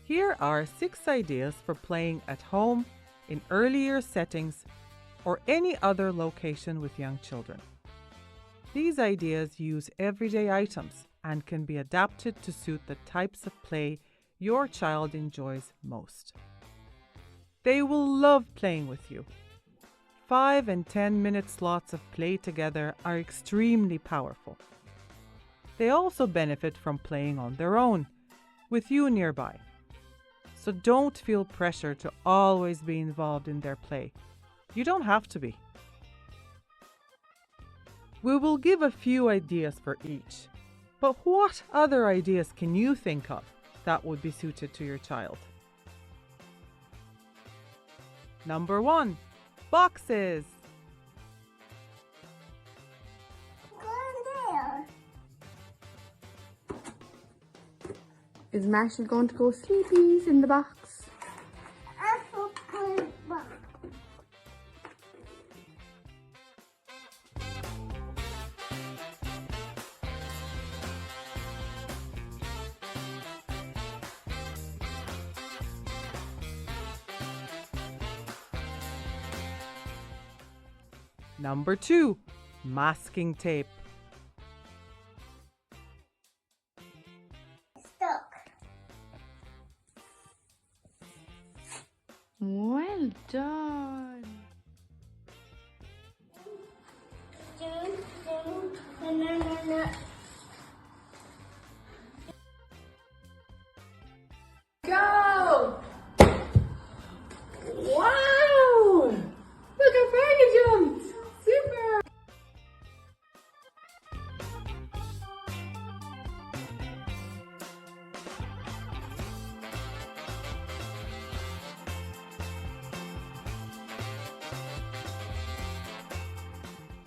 Here are 6 ideas for playing at home, in earlier settings, or any other location with young children. These ideas use everyday items and can be adapted to suit the types of play your child enjoys most. They will love playing with you. 5 and 10-minute slots of play together are extremely powerful. They also benefit from playing on their own, with you nearby. So don't feel pressure to always be involved in their play. You don't have to be. We will give a few ideas for each, but what other ideas can you think of that would be suited to your child? Number 1, boxes. Is Marshall going to go sleepies in the box? Number 2, masking tape. Well done. Go! Wow! Look how far you jumped! Super!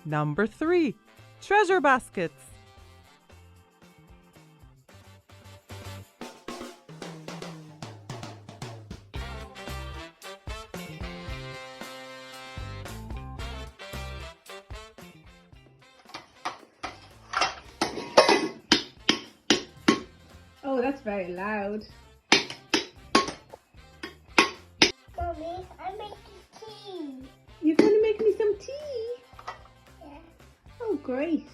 Number 3, treasure baskets. Oh, that's very loud. Mommy, I'm making tea. You're going to make me some tea? Yeah. Oh, great.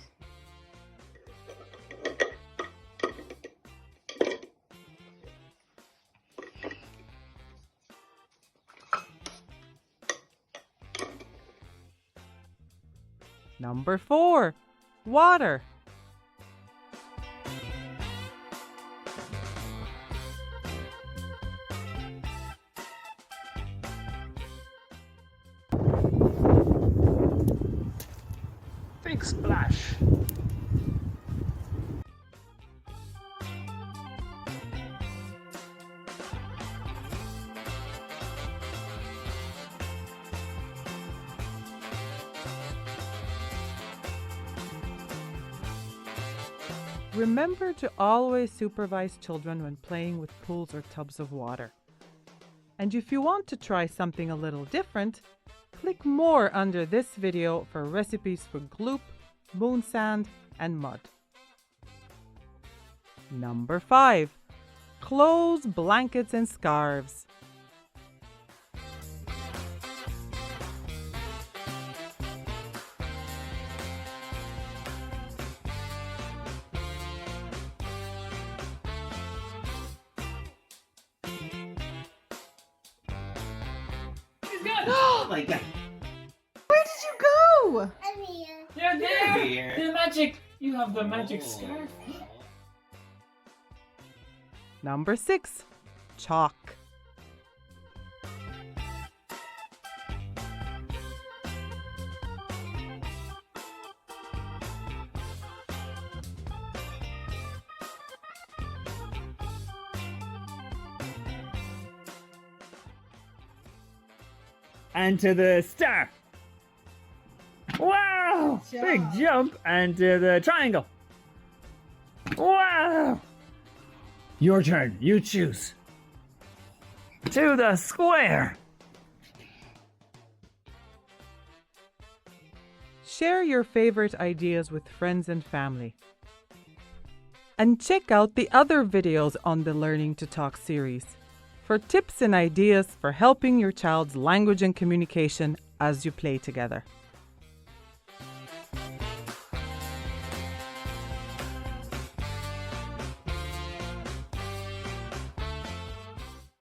Number 4, water. Big splash. Remember to always supervise children when playing with pools or tubs of water. And if you want to try something a little different, click more under this video for recipes for gloop, moon sand, and mud. Number 5, clothes, blankets, and scarves. Oh my god. Where did you go? I'm here. You're there. Here. The magic. You have the magic scarf. Number 6, chalk. And to the star. Wow! Big jump. And to the triangle. Wow! Your turn. You choose. To the square. Share your favorite ideas with friends and family. And check out the other videos on the Learning to Talk series for tips and ideas for helping your child's language and communication as you play together.